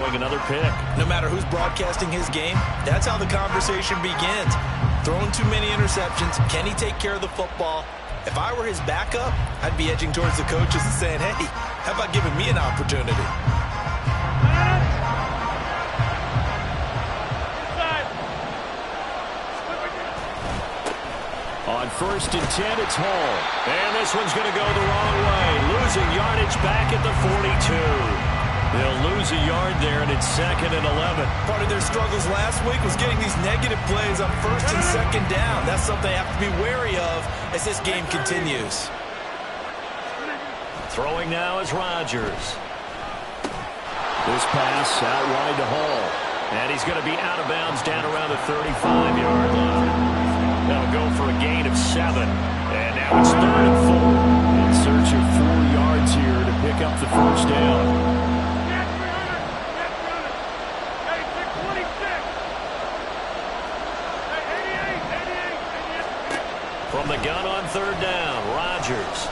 Another pick. No matter who's broadcasting his game, that's how the conversation begins. Throwing too many interceptions. Can he take care of the football? If I were his backup, I'd be edging towards the coaches and saying, hey, how about giving me an opportunity? On 1st and 10, it's Hall. And this one's going to go the wrong way. Losing yardage back at the 42. They'll lose a yard there, and it's 2nd and 11. Part of their struggles last week was getting these negative plays on 1st and 2nd down. That's something they have to be wary of as this game continues. Throwing now is Rodgers. This pass out wide to Hall. And he's going to be out of bounds down around the 35-yard line. That'll go for a gain of 7. And now it's 3rd and 4. In search of 4 yards here to pick up the first down. From the gun on 3rd down, Rodgers.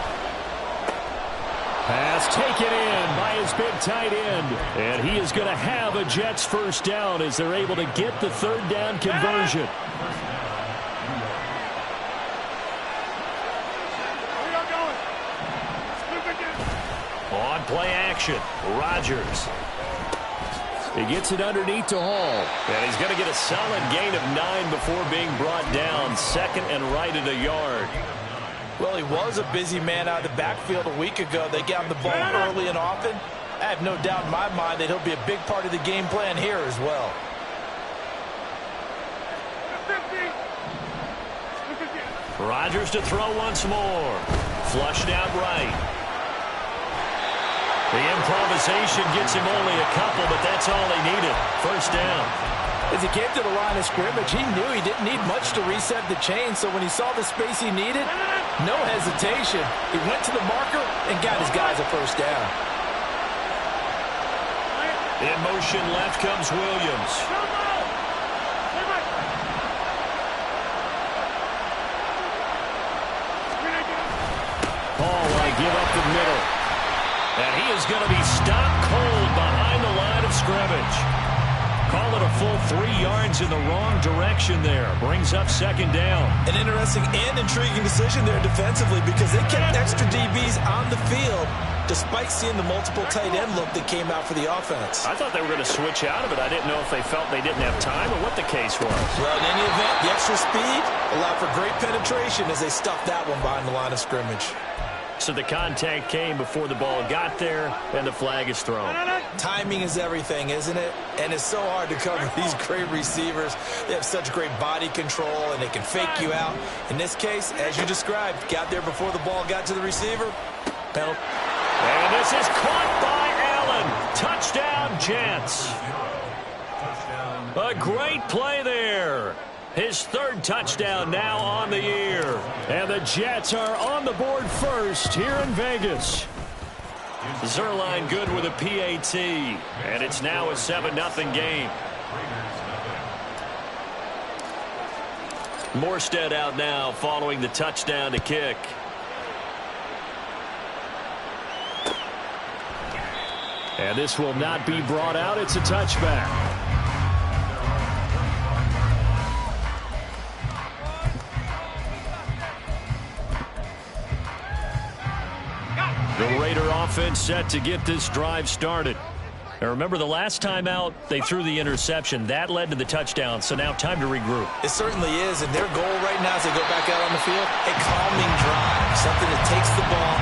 Pass taken in by his big tight end. And he is going to have a Jets first down as they're able to get the 3rd down conversion. On play action, Rodgers. He gets it underneath to Hall. And he's going to get a solid gain of 9 before being brought down. 2nd and right at a yard. Well, he was a busy man out of the backfield a week ago. They got him the ball early and often. I have no doubt in my mind that he'll be a big part of the game plan here as well. Rodgers to throw once more. Flushed out right. The improvisation gets him only a couple, but that's all he needed. First down. As he came to the line of scrimmage, he knew he didn't need much to reset the chain, so when he saw the space he needed, no hesitation. He went to the marker and got his guys a first down. In motion left comes Williams. Paul, I give up the middle. And he is going to be stopped cold behind the line of scrimmage. Call it a full 3 yards in the wrong direction there. Brings up 2nd down. An interesting and intriguing decision there defensively because they kept extra DBs on the field despite seeing the multiple tight end look that came out for the offense. I thought they were going to switch out of it. I didn't know if they felt they didn't have time or what the case was. Well, in any event, the extra speed allowed for great penetration as they stuffed that one behind the line of scrimmage. So the contact came before the ball got there, and the flag is thrown. Timing is everything, isn't it? And it's so hard to cover these great receivers. They have such great body control, and they can fake you out. In this case, as you described, got there before the ball got to the receiver. Penalty. And this is caught by Allen. Touchdown, Jets. A great play there. His 3rd touchdown now on the year. And the Jets are on the board first here in Vegas. Zerline good with a PAT. And it's now a 7-0 game. Morstead out now following the touchdown to kick. And this will not be brought out. It's a touchback. The Raider offense set to get this drive started. Now remember, the last time out, they threw the interception. That led to the touchdown, so now time to regroup. It certainly is, and their goal right now as they go back out on the field, a calming drive, something that takes the ball,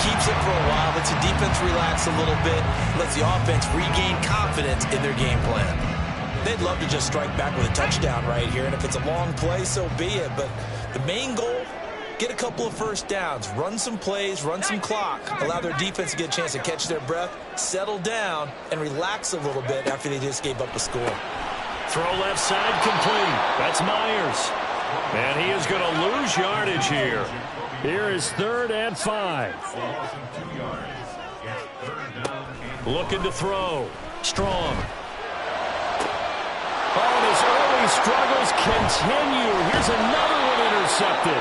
keeps it for a while, lets the defense relax a little bit, lets the offense regain confidence in their game plan. They'd love to just strike back with a touchdown right here, and if it's a long play, so be it. But the main goal, get a couple of first downs, run some plays, run some clock, allow their defense to get a chance to catch their breath, settle down, and relax a little bit after they just gave up a score. Throw left side complete. That's Myers. And he is going to lose yardage here. Here is 3rd and 5. Looking to throw. Strong. Oh, and his early struggles continue. Here's another one intercepted.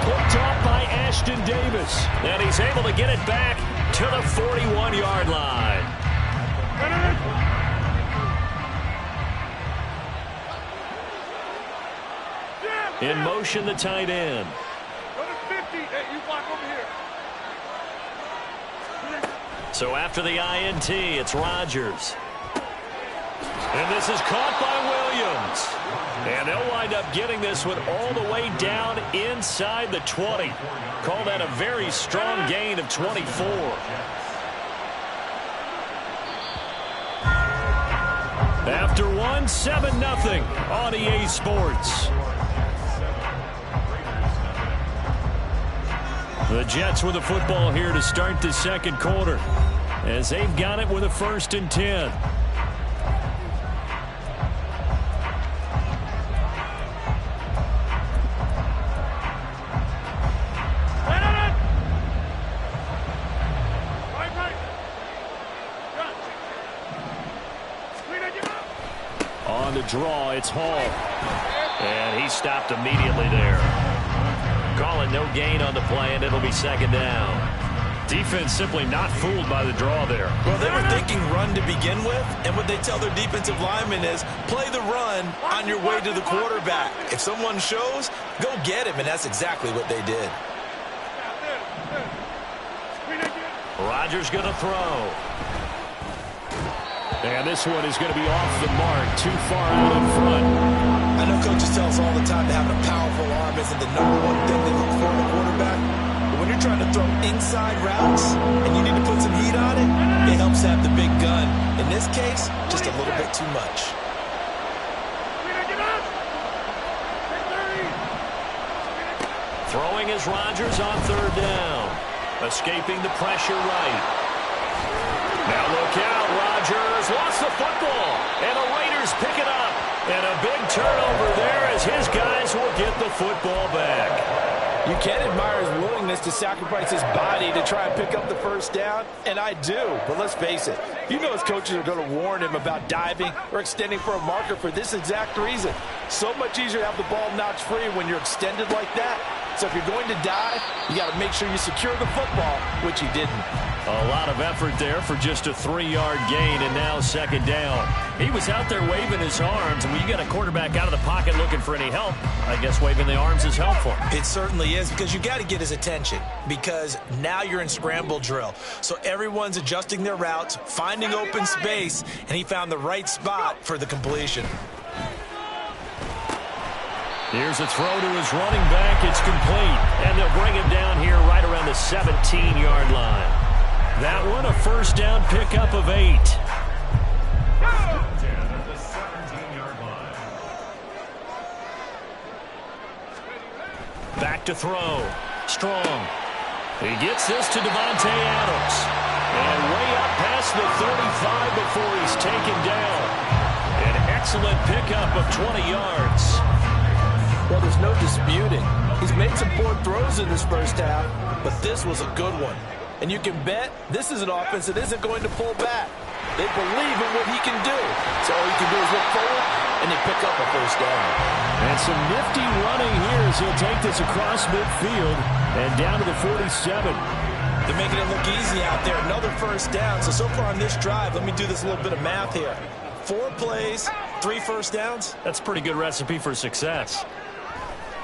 Picked off by Ashton Davis. And he's able to get it back to the 41-yard line. In motion, the tight end. So after the INT, it's Rodgers. And this is caught by Williams. And they'll wind up getting this one all the way down inside the 20. Call that a very strong gain of 24. After one, 7-0 on EA Sports. The Jets with the football here to start the second quarter, as they've got it with a 1st and 10. On the draw, it's Hall. And he stopped immediately there. Calling no gain on the play, and it'll be 2nd down. Defense simply not fooled by the draw there. Well, they were thinking run to begin with, and what they tell their defensive linemen is play the run on your way to the quarterback. If someone shows, go get him, and that's exactly what they did. Rodgers going to throw. And this one is going to be off the mark, too far out in front. I know coaches tell us all the time that having a powerful arm isn't the #1 thing they look for in a quarterback. But when you're trying to throw inside routes and you need to put some heat on it, it helps have the big gun. In this case, just a little bit too much. Throwing is Rodgers on 3rd down. Escaping the pressure right. Now look out, Rodgers lost the football, and the Raiders pick it up. And a big turnover there as his guys will get the football back. You can admire his willingness to sacrifice his body to try and pick up the 1st down, and I do. But let's face it, you know his coaches are going to warn him about diving or extending for a marker for this exact reason. So much easier to have the ball knocked free when you're extended like that. So if you're going to dive, you got to make sure you secure the football, which he didn't. A lot of effort there for just a 3-yard gain, and now 2nd down. He was out there waving his arms, and when you got a quarterback out of the pocket looking for any help, I guess waving the arms is helpful. It certainly is, because you got to get his attention, because now you're in scramble drill. So everyone's adjusting their routes, finding open space, and he found the right spot for the completion. Here's a throw to his running back. It's complete, and they'll bring him down here right around the 17-yard line. That one, a 1st down pickup of 8. Back to throw. Strong. He gets this to Davante Adams. And way up past the 35 before he's taken down. An excellent pickup of 20 yards. Well, there's no disputing. He's made some poor throws in this 1st half, but this was a good one. And you can bet this is an offense that isn't going to pull back. They believe in what he can do. So all you can do is look forward, and they pick up a 1st down. And some nifty running here as he'll take this across midfield and down to the 47. They're making it look easy out there. Another 1st down. So far on this drive, let me do this little bit of math here. 4 plays, 3 1st downs. That's a pretty good recipe for success.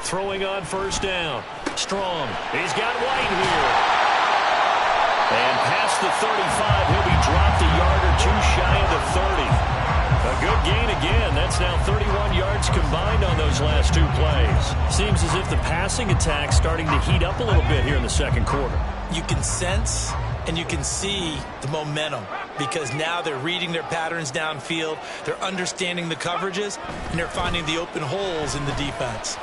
Throwing on 1st down. Strong. He's got White here. And past the 35, he'll be dropped a yard or 2 shy of the 30. A good gain again. That's now 31 yards combined on those last 2 plays. Seems as if the passing attack's starting to heat up a little bit here in the second quarter. You can sense and you can see the momentum, because now they're reading their patterns downfield, they're understanding the coverages, and they're finding the open holes in the defense.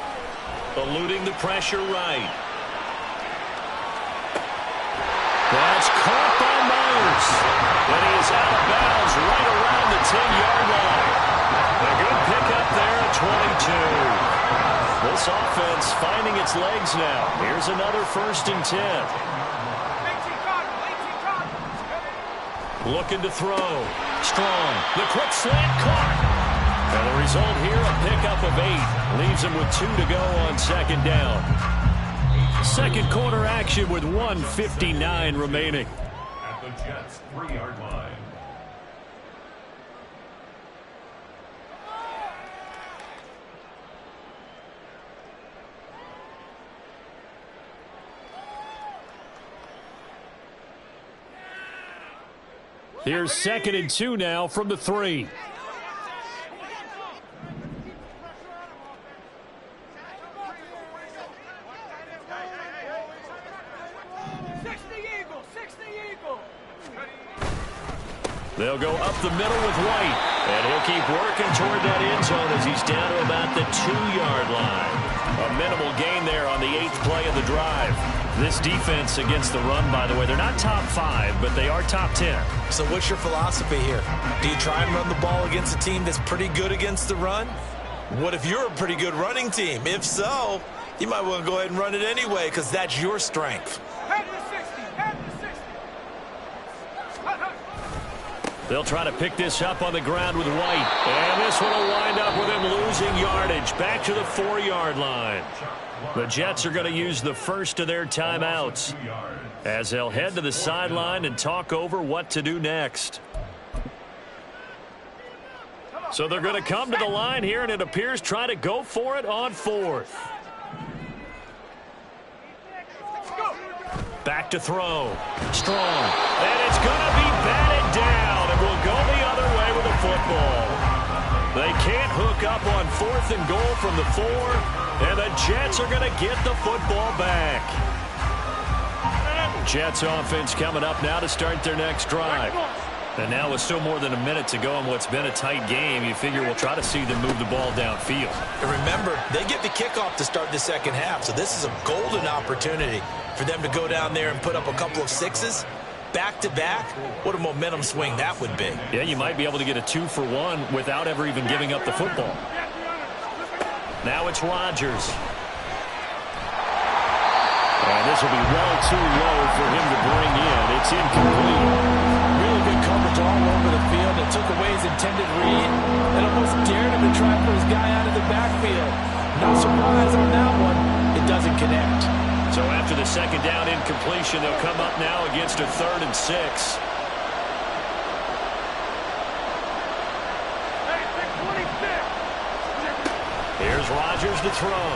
Eluding the pressure right. That's caught by Myers. And he is out of bounds right around the 10-yard line. A good pickup there at 22. This offense finding its legs now. Here's another 1st and 10. Looking to throw. Strong. The quick slant caught. And the result here, a pickup of 8. Leaves him with 2 to go on 2nd down. Second quarter action with 1:59 remaining. At the Jets' 3-yard line. Here's 2nd and 2 now from the 3. They'll go up the middle with White, and he'll keep working toward that end zone as he's down to about the 2-yard line. A minimal gain there on the 8th play of the drive. This defense against the run, by the way, they're not top 5, but they are top 10. So what's your philosophy here? Do you try and run the ball against a team that's pretty good against the run? What if you're a pretty good running team? If so, you might want to go ahead and run it anyway because that's your strength. They'll try to pick this up on the ground with White. And this one will wind up with him losing yardage back to the 4-yard line. The Jets are going to use the first of their timeouts as they'll head to the sideline and talk over what to do next. So they're going to come to the line here, and it appears try to go for it on 4th. Back to throw. Strong. And it's going to be batted down. Will go the other way with the football. They can't hook up on 4th and goal from the 4, and the Jets are going to get the football back. Jets offense coming up now to start their next drive. And now with still more than a minute to go in what's been a tight game, you figure we'll try to see them move the ball downfield. And remember, they get the kickoff to start the second half, so this is a golden opportunity for them to go down there and put up a couple of 6s. Back-to-back, what a momentum swing that would be. Yeah, you might be able to get a 2-for-1 without ever even giving up the football. Now it's Rodgers. And this will be well too low for him to bring in. It's incomplete. Really good coverage all over the field. It took away his intended read and almost dared him to try for his guy out of the backfield. No surprise on that one. It doesn't connect. So after the second down incompletion, they'll come up now against a 3rd and 6. Here's Rodgers to throw.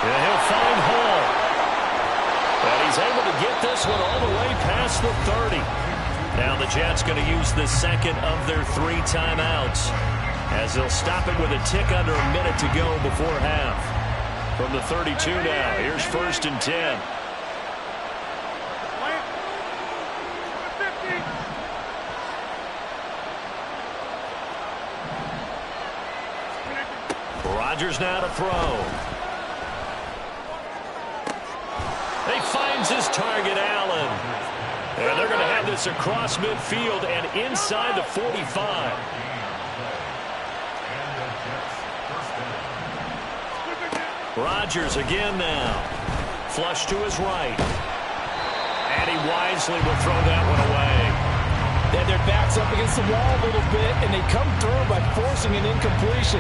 And he'll find Hall. And he's able to get this one all the way past the 30. Now the Jets going to use the second of their 3 timeouts as they'll stop it with a tick under a minute to go before half. From the 32 now, here's 1st and 10. Rodgers now to throw. He finds his target, Allen. And they're going to have this across midfield and inside the 45. Rodgers again now. Flush to his right. And he wisely will throw that one away. They had their backs up against the wall a little bit, and they come through by forcing an incompletion.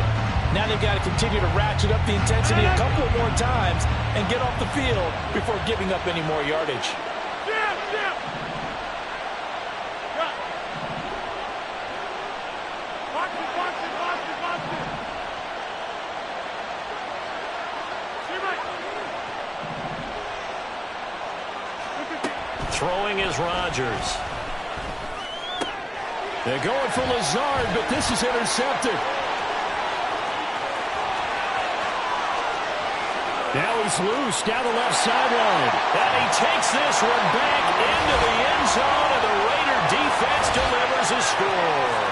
Now they've got to continue to ratchet up the intensity a couple of more times and get off the field before giving up any more yardage. Throwing is Rodgers. They're going for Lazard, but this is intercepted. Now he's loose down the left sideline. And he takes this one back into the end zone, and the Raider defense delivers a score.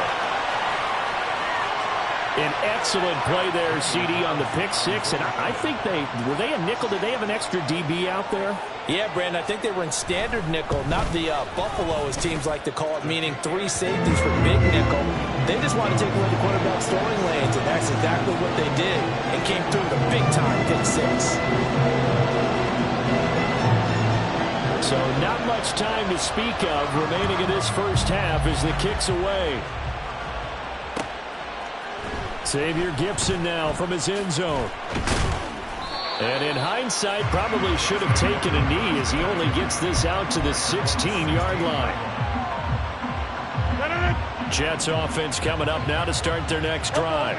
An excellent play there, CD, on the pick 6. And I think were they a nickel? Did they have an extra DB out there? Yeah, Brandon, I think they were in standard nickel, not the Buffalo, as teams like to call it, meaning 3 safeties for big nickel. They just want to take away the quarterback's throwing lanes, and that's exactly what they did, and came through with a big-time pick 6. So not much time to speak of remaining in this first half as the kick's away. Xavier Gipson now from his end zone. And in hindsight, probably should have taken a knee as he only gets this out to the 16-yard line. Jets offense coming up now to start their next drive.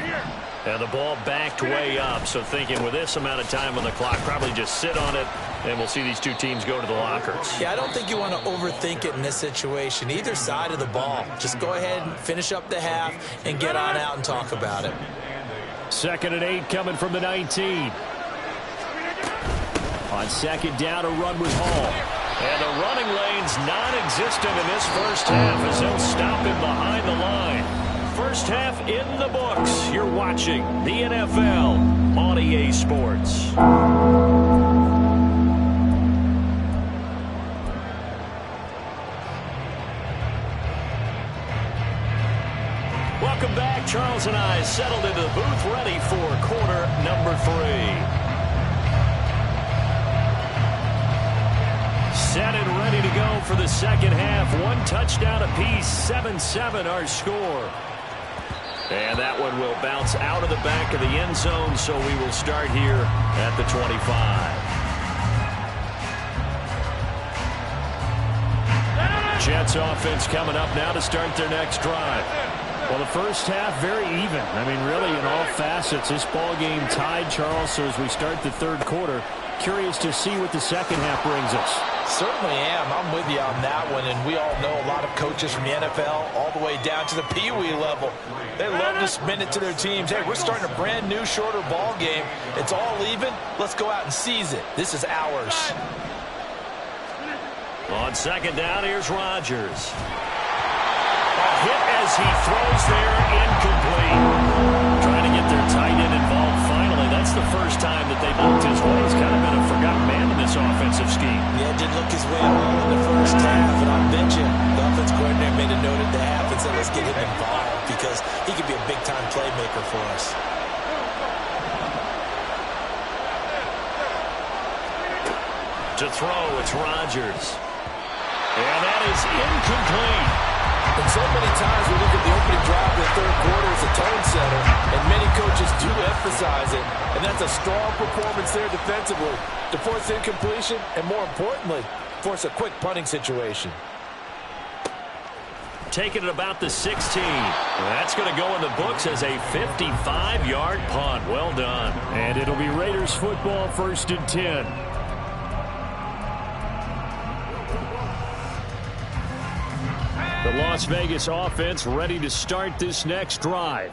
And the ball backed way up, so thinking with this amount of time on the clock, probably just sit on it, and we'll see these two teams go to the lockers. Yeah, I don't think you want to overthink it in this situation. Either side of the ball. Just go ahead and finish up the half and get on out and talk about it. 2nd and 8 coming from the 19. On 2nd down, a run with Hall. And the running lane's non-existent in this first half as they'll stop him behind the line. First half in the books. You're watching the NFL on EA Sports. Welcome back. Charles and I settled into the booth ready for quarter number 3. Set and ready to go for the second half. 1 touchdown apiece, 7-7 our score. And that one will bounce out of the back of the end zone, so we will start here at the 25. Jets offense coming up now to start their next drive. Well, the first half, very even. I mean, really, in all facets, this ball game tied, Charles. So as we start the third quarter, curious to see what the second half brings us. Certainly am. I'm with you on that one, and we all know a lot of coaches from the NFL all the way down to the Pee-wee level. They love to spin it to their teams. Hey, we're starting a brand new, shorter ball game. It's all even. Let's go out and seize it. This is ours. On 2nd down, here's Rodgers. A hit as he throws there, incomplete. Trying to get their tight end involved finally. That's the first time that they've looked his way. He's kind of been a forgotten man in this offensive scheme. Yeah, did look his way all in the first half, and I bet you the offense coordinator made a note at the half and said, let's get him involved because he could be a big-time playmaker for us. To throw, it's Rodgers. And that is incomplete. And so many times we look at the opening drive of the third quarter as a tone setter, and many coaches do emphasize it, and that's a strong performance there defensively to force incompletion and, more importantly, force a quick punting situation. Taking it about the 16. That's going to go in the books as a 55-yard punt. Well done. And it'll be Raiders football, 1st and 10. The Las Vegas offense ready to start this next drive.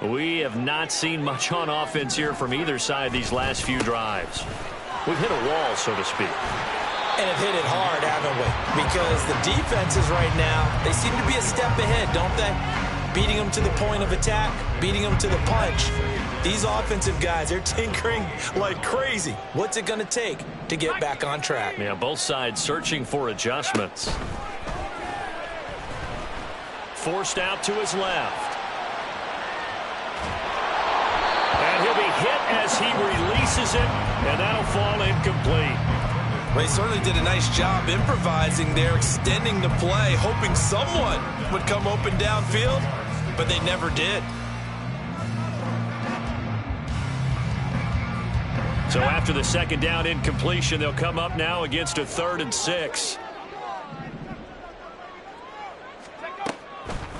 We have not seen much on offense here from either side these last few drives. We've hit a wall, so to speak. And have hit it hard, haven't we? Because the defenses right now, they seem to be a step ahead, don't they? Beating them to the point of attack, beating them to the punch. These offensive guys, they're tinkering like crazy. What's it going to take to get back on track? Yeah, both sides searching for adjustments. Forced out to his left. And he'll be hit as he releases it, and that'll fall incomplete. Well, he certainly did a nice job improvising there, extending the play, hoping someone would come open downfield, but they never did. So after the 2nd down incompletion, they'll come up now against a 3rd and 6.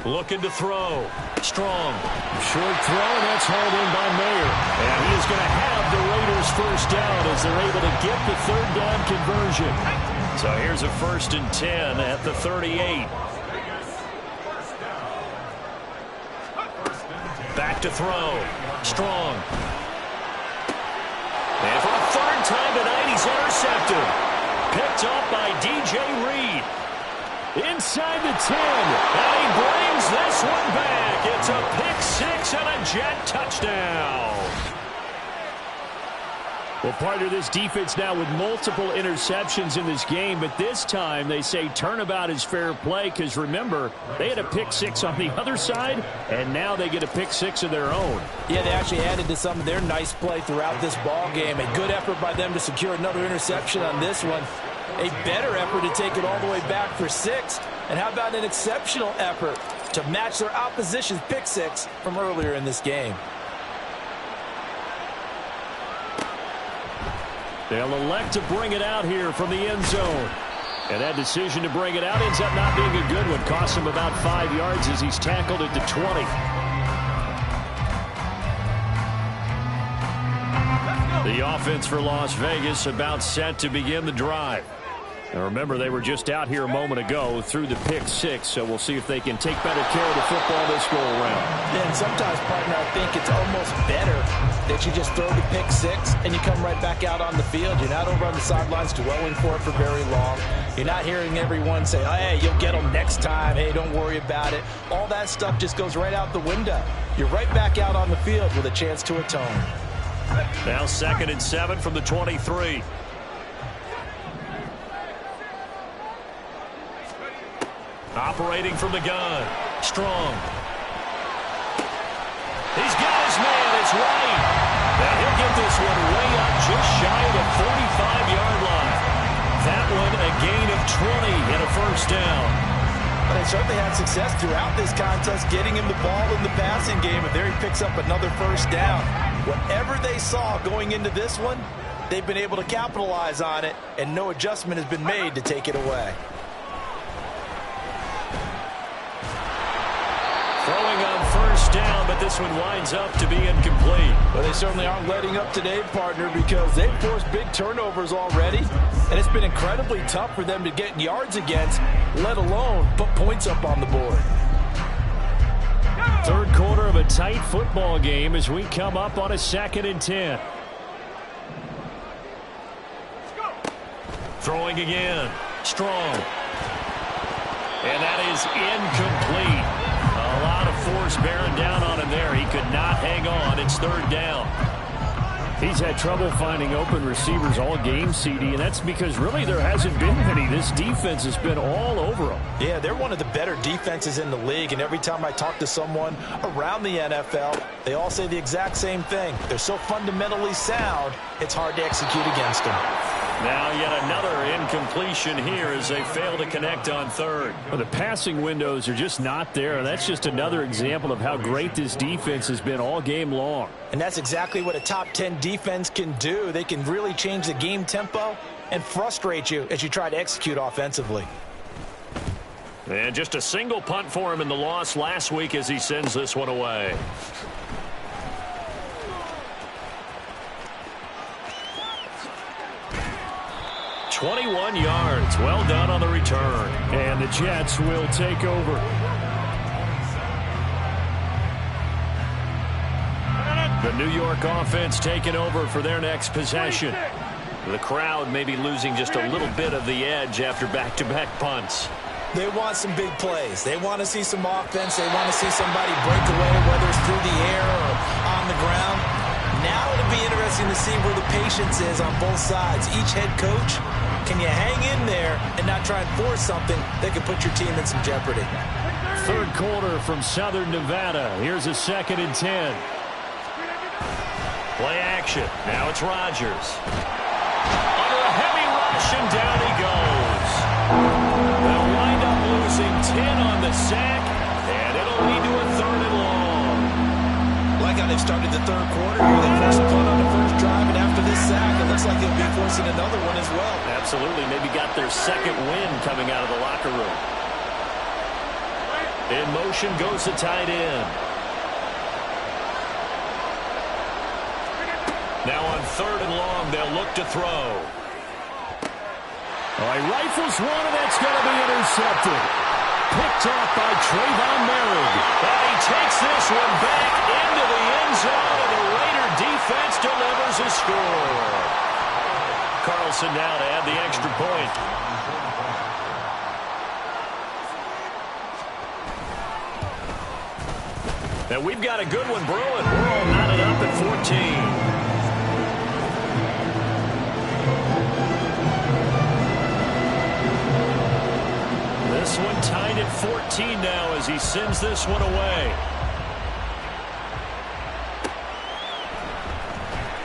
Looking to throw. Strong. Short throw, and that's hauled in by Mayer. And he is going to have the Raiders first down as they're able to get the 3rd down conversion. So here's a 1st and 10 at the 38. Back to throw. Strong. And for a 3rd time tonight, he's intercepted. Picked up by DJ Reed. Inside the 10, and he brings this one back. It's a pick 6 and a Jet touchdown. Well, part of this defense now with multiple interceptions in this game, but this time they say turnabout is fair play because, remember, they had a pick 6 on the other side, and now they get a pick 6 of their own. Yeah, they actually added to some of their nice play throughout this ball game. A good effort by them to secure another interception on this one. A better effort to take it all the way back for 6. And how about an exceptional effort to match their opposition's pick 6 from earlier in this game? They'll elect to bring it out here from the end zone. And that decision to bring it out ends up not being a good one. Costs him about 5 yards as he's tackled at the 20. The offense for Las Vegas about set to begin the drive. Now remember, they were just out here a moment ago through the pick six, so we'll see if they can take better care of the football this go-around. And sometimes, partner, I think it's almost better that you just throw the pick six and you come right back out on the field. You're not over on the sidelines dwelling for it for very long. You're not hearing everyone say, oh, hey, you'll get them next time. Hey, don't worry about it. All that stuff just goes right out the window. You're right back out on the field with a chance to atone. Now 2nd and 7 from the 23. Operating from the gun. Strong. He's got his man. It's White. And he'll get this one way up just shy of the 45-yard line. That one a gain of 20 and a first down. But they certainly had success throughout this contest getting him the ball in the passing game, and there he picks up another first down. Whatever they saw going into this one, they've been able to capitalize on it, and no adjustment has been made to take it away. Throwing on first down, but this one winds up to be incomplete. Well, they certainly aren't letting up today, partner, because they've forced big turnovers already, and it's been incredibly tough for them to get yards against, let alone put points up on the board. Third quarter of a tight football game as we come up on a 2nd and 10. Throwing again. Strong. And that is incomplete. A lot of force bearing down on him there. He could not hang on. It's 3rd down. He's had trouble finding open receivers all game, CD, and that's because really there hasn't been many. This defense has been all over them. Yeah, they're one of the better defenses in the league, and every time I talk to someone around the NFL, they all say the exact same thing. They're so fundamentally sound, it's hard to execute against them. Now yet another incompletion here as they fail to connect on 3rd. Well, the passing windows are just not there. That's just another example of how great this defense has been all game long. And that's exactly what a top 10 defense can do. They can really change the game tempo and frustrate you as you try to execute offensively. And just a single punt for him in the loss last week as he sends this one away. "21 yards. Well done on the return." And the Jets will take over. The New York offense taking over for their next possession. The crowd may be losing just a little bit of the edge after back-to-back punts. They want some big plays. They want to see some offense. They want to see somebody break away, whether it's through the air or on the ground. Now it'll be interesting to see where the patience is on both sides. Each head coach, can you hang in there and not try and force something that could put your team in some jeopardy? Third quarter from Southern Nevada. Here's a 2nd and 10. Play action. Now it's Rodgers. Under a heavy rush, and down he goes. They'll wind up losing 10 on the sack, and it'll lead to a 3rd and long. Like how they've started the third quarter here. They forced a punt on the first drive, and after this sack, it looks like they'll be forcing another one as well. Absolutely. Maybe got their second win coming out of the locker room. In motion goes the tight end. Now on 3rd and long, they'll look to throw. Oh, he rifles one, and that's going to be intercepted. Picked off by Trayvon Merrick. And he takes this one back into the end zone, and the Raider defense delivers a score. Carlson now to add the extra point. And we've got a good one brewing. We're all knotted up at 14. This one tied at 14 now as he sends this one away.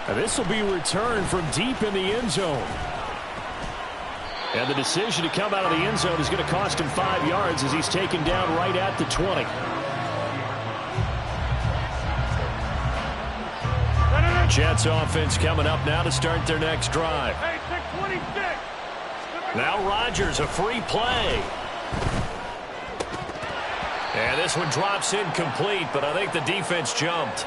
Now this will be returned from deep in the end zone. And the decision to come out of the end zone is going to cost him 5 yards as he's taken down right at the 20. Jets offense coming up now to start their next drive. Now Rodgers, a free play. And this one drops incomplete, but I think the defense jumped.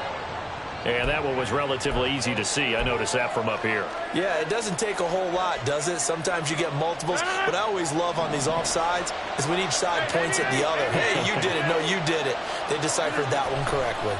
And that one was relatively easy to see. I noticed that from up here. Yeah, it doesn't take a whole lot, does it? Sometimes you get multiples. What I always love on these offsides is when each side points at the other. Hey, you did it. No, you did it. They deciphered that one correctly.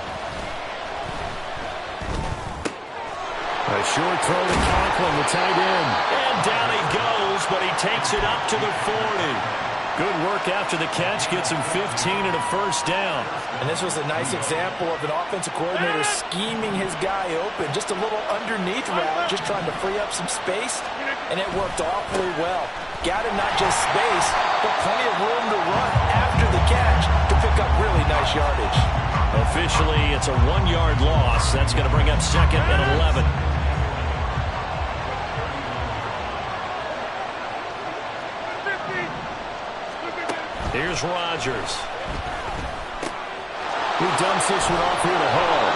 A short throw to Conklin, the tight end. And down he goes, but he takes it up to the 40. Good work after the catch. Gets him 15 and a first down. And this was a nice example of an offensive coordinator scheming his guy open. Just a little underneath route, just trying to free up some space. And it worked awfully well. Got him not just space, but plenty of room to run after the catch to pick up really nice yardage. Officially, it's a 1-yard loss. That's going to bring up second and 11. Here's Rodgers. He dumps this one off here to Hall.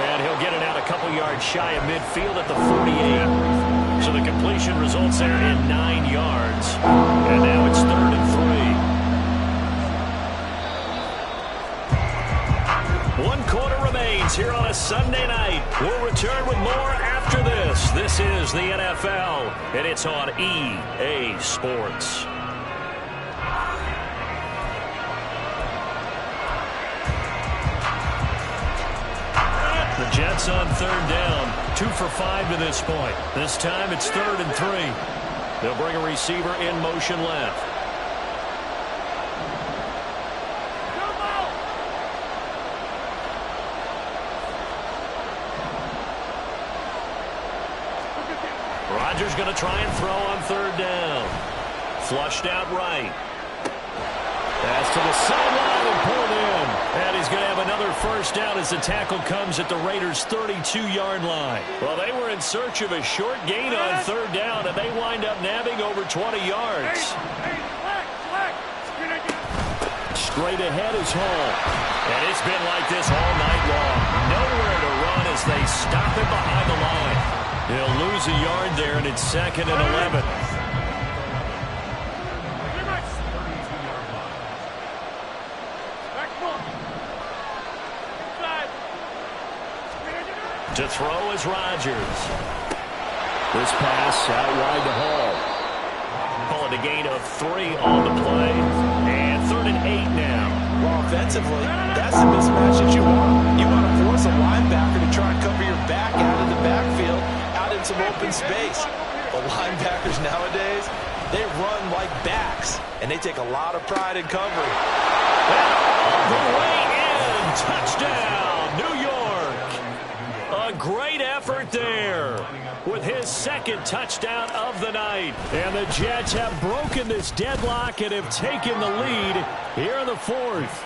And he'll get it out a couple yards shy of midfield at the 48. So the completion results there in 9 yards. And now it's 3rd and 3. 1 quarter remains here on a Sunday night. We'll return with more after this. This is the NFL, and it's on EA Sports. The Jets on 3rd down. 2 for 5 to this point. This time it's 3rd and 3. They'll bring a receiver in motion left. Rodgers going to try and throw on 3rd down. Flushed out right. Pass to the sideline and pulled in. And he's going to have another first down as the tackle comes at the Raiders' 32-yard line. Well, they were in search of a short gain on 3rd down, and they wind up nabbing over 20 yards. Straight ahead is Hall. And it's been like this all night long. Nowhere to run as they stop him behind the line. He'll lose a yard there, and it's 2nd and 11. To throw is Rodgers. This pass out wide to Hall. Call it a gain of 3 on the play. And 3rd and 8 now. Well, offensively, that's the mismatch that you want. You want to force a linebacker to try and cover your back out of the backfield, out in some open space. But linebackers nowadays, they run like backs, and they take a lot of pride in covering. All the way in. Touchdown, New York. A great effort there with his 2nd touchdown of the night. And the Jets have broken this deadlock and have taken the lead here in the 4th.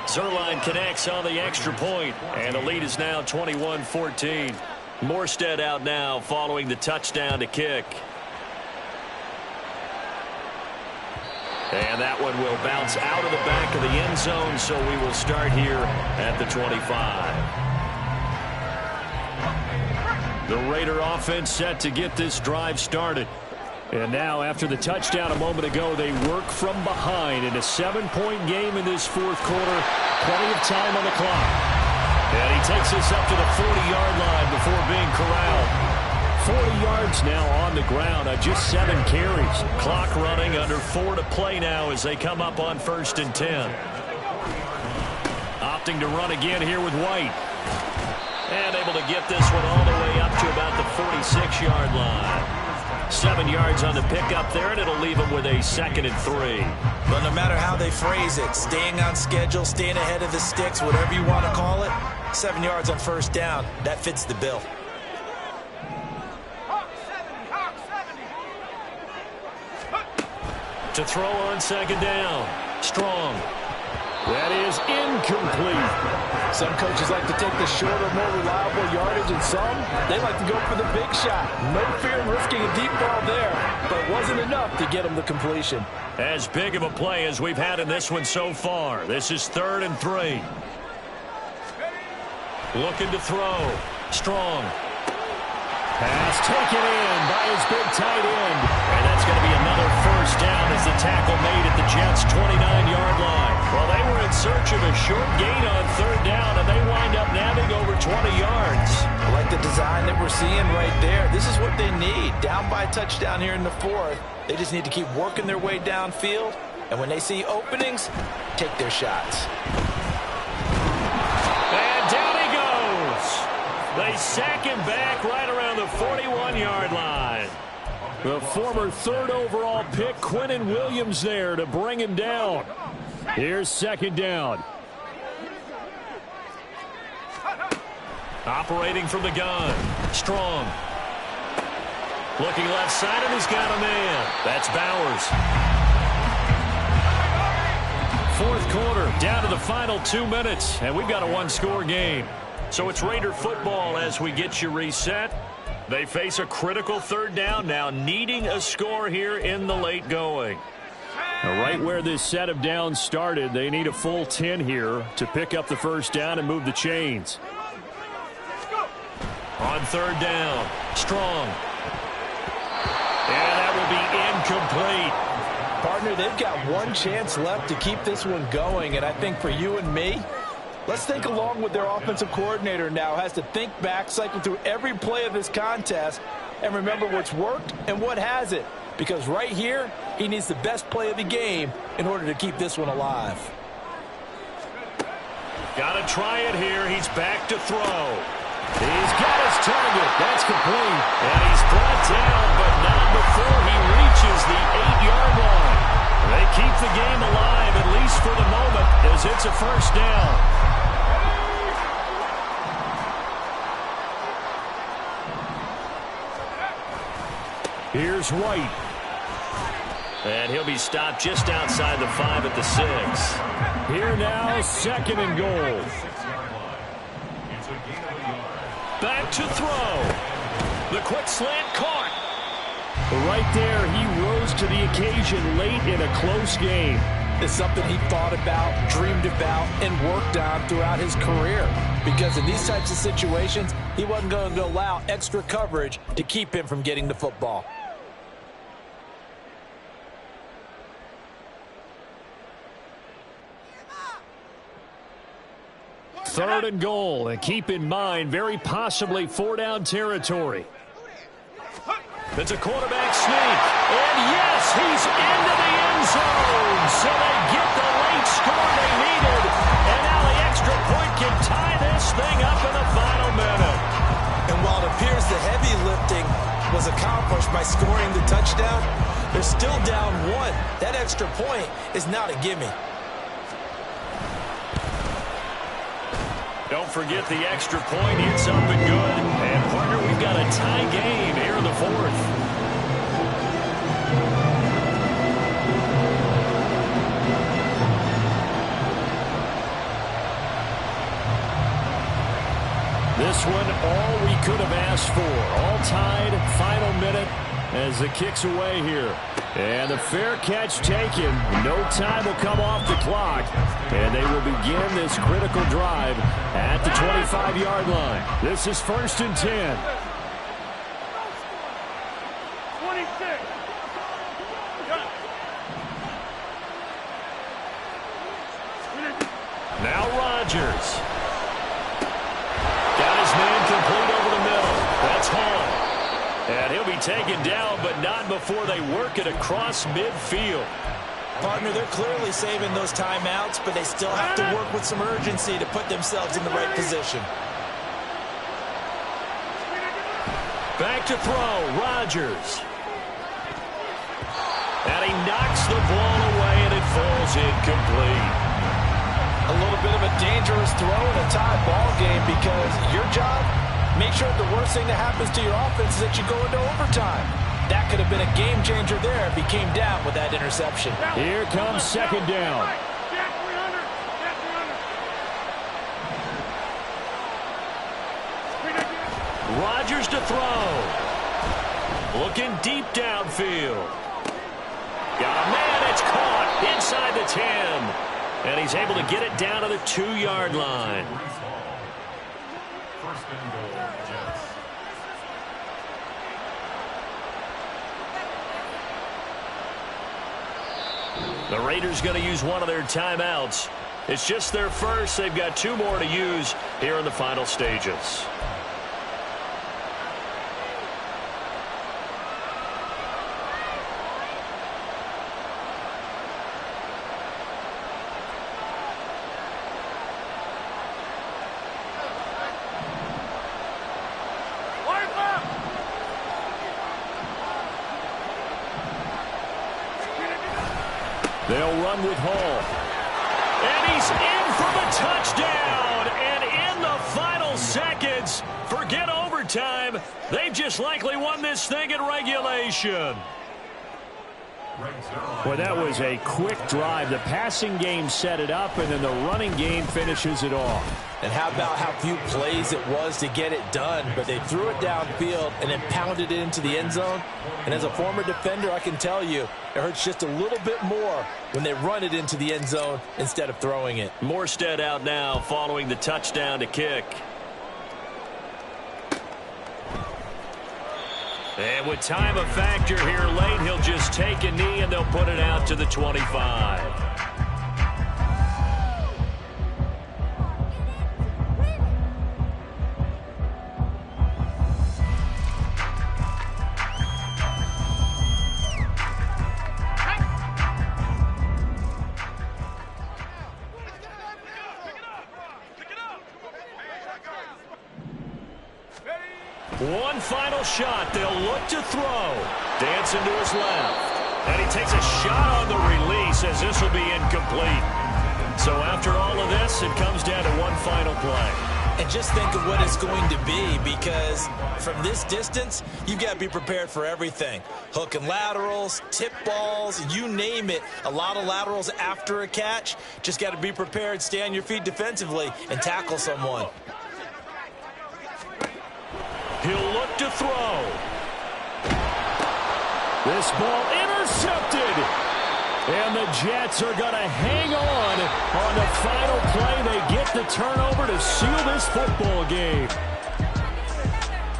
Zuerlein connects on the extra point, and the lead is now 21-14. Morstead out now following the touchdown to kick. And that one will bounce out of the back of the end zone, so we will start here at the 25. The Raider offense set to get this drive started. And now, after the touchdown a moment ago, they work from behind in a 7-point game in this 4th quarter. Plenty of time on the clock. And he takes this up to the 40-yard line before being corralled. 40 yards now on the ground on just 7 carries. Clock running under 4 to play now as they come up on 1st and 10. Opting to run again here with White. And able to get this one all the way up to about the 46-yard line. 7 yards on the pickup there, and it'll leave him with a 2nd and 3. But no matter how they phrase it, staying on schedule, staying ahead of the sticks, whatever you want to call it, 7 yards on 1st down, that fits the bill. To throw on 2nd down. Strong. That is incomplete. Some coaches like to take the shorter, more reliable yardage, and some, they like to go for the big shot. No fear in risking a deep ball there, but it wasn't enough to get him the completion. As big of a play as we've had in this one so far. This is 3rd and 3. Looking to throw. Strong. Pass taken in by his big tight end. And that's going to be another first down as the tackle made at the Jets' 29-yard line. Well, they were in search of a short gain on 3rd down, and they wind up nabbing over 20 we're seeing right there. This is what they need. Down by a touchdown here in the fourth. They just need to keep working their way downfield. And when they see openings, take their shots. And down he goes. They sack him back right around the 41-yard line. The former third overall pick, Quinnen Williams, there to bring him down. Here's second down. Operating from the gun. Strong. Looking left side, and he's got a man. That's Bowers. Fourth quarter, down to the final 2 minutes, and we've got a one-score game. So it's Raider football as we get you reset. They face a critical third down now, needing a score here in the late going. Now, right where this set of downs started, they need a full 10 here to pick up the first down and move the chains. On third down, Strong. And that will be incomplete. Partner, they've got one chance left to keep this one going, and I think for you and me, let's think along with their offensive coordinator now. Has to think back, cycle through every play of this contest, and remember what's worked and what hasn't. Because right here, he needs the best play of the game in order to keep this one alive. Got to try it here. He's back to throw. He's got his target. That's complete. And he's brought down, but not before he reaches the 8-yard line. They keep the game alive, at least for the moment, as it's a first down. Here's White. And he'll be stopped just outside the 5 at the 6. Here now, second and goal. Back to throw. The quick slant caught. Right there, he rose to the occasion late in a close game. It's something he thought about, dreamed about, and worked on throughout his career. Because in these types of situations, he wasn't going to allow extra coverage to keep him from getting the football. Third and goal, and keep in mind, very possibly 4-down territory. It's a quarterback sneak, and yes, he's into the end zone, so they get the late score they needed, and now the extra point can tie this thing up in the final minute. And while it appears the heavy lifting was accomplished by scoring the touchdown, they're still down 1. That extra point is not a gimme. Don't forget the extra point. It's up and good. And, partner, we've got a tie game here in the fourth. This one, all we could have asked for. All tied, final minute as it kicks away here. And the fair catch taken. No time will come off the clock. And they will begin this critical drive at the 25-yard line. This is first and 10. 26. Now Rodgers. Got his man complete over the middle. That's Hall. And he'll be taken down, but not before they work it across midfield. Partner, they're clearly saving those timeouts, but they still have to work with some urgency to put themselves in the right position. Back to throw, Rodgers. And he knocks the ball away, and it falls incomplete. A little bit of a dangerous throw in a tie ball game because your job, make sure the worst thing that happens to your offense is that you go into overtime. That could have been a game changer there if he came down with that interception. Here comes second down. Rodgers to throw. Looking deep downfield. Got a man, it's caught inside the 10. And he's able to get it down to the 2-yard line. First and goal, Jets. The Raiders going to use one of their timeouts. It's just their first. They've got 2 more to use here in the final stages. They'll run with Hall. And he's in for the touchdown. And in the final seconds, forget overtime. They've just likely won this thing in regulation. Well, that was a quick drive. The passing game set it up, and then the running game finishes it off. And how about how few plays it was to get it done, but they threw it downfield and then pounded it into the end zone. And as a former defender, I can tell you, it hurts just a little bit more when they run it into the end zone instead of throwing it. Morstead out now following the touchdown to kick. And with time a factor here late, he'll just take a knee and they'll put it out to the 25. One final shot. They'll look to throw. Dancing to his left. And he takes a shot on the release as this will be incomplete. So after all of this, it comes down to one final play. And just think of what it's going to be, because from this distance, you've got to be prepared for everything. Hook and laterals, tip balls, you name it. A lot of laterals after a catch. Just got to be prepared, stay on your feet defensively, and tackle someone. He'll look to throw. This ball intercepted. And the Jets are going to hang on the final play. They get the turnover to seal this football game.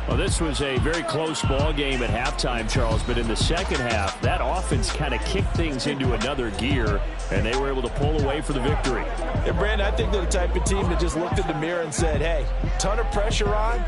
Well, this was a very close ball game at halftime, Charles, but in the second half, that offense kind of kicked things into another gear, and they were able to pull away for the victory. And, Brandon, I think they're the type of team that just looked in the mirror and said, hey, ton of pressure on.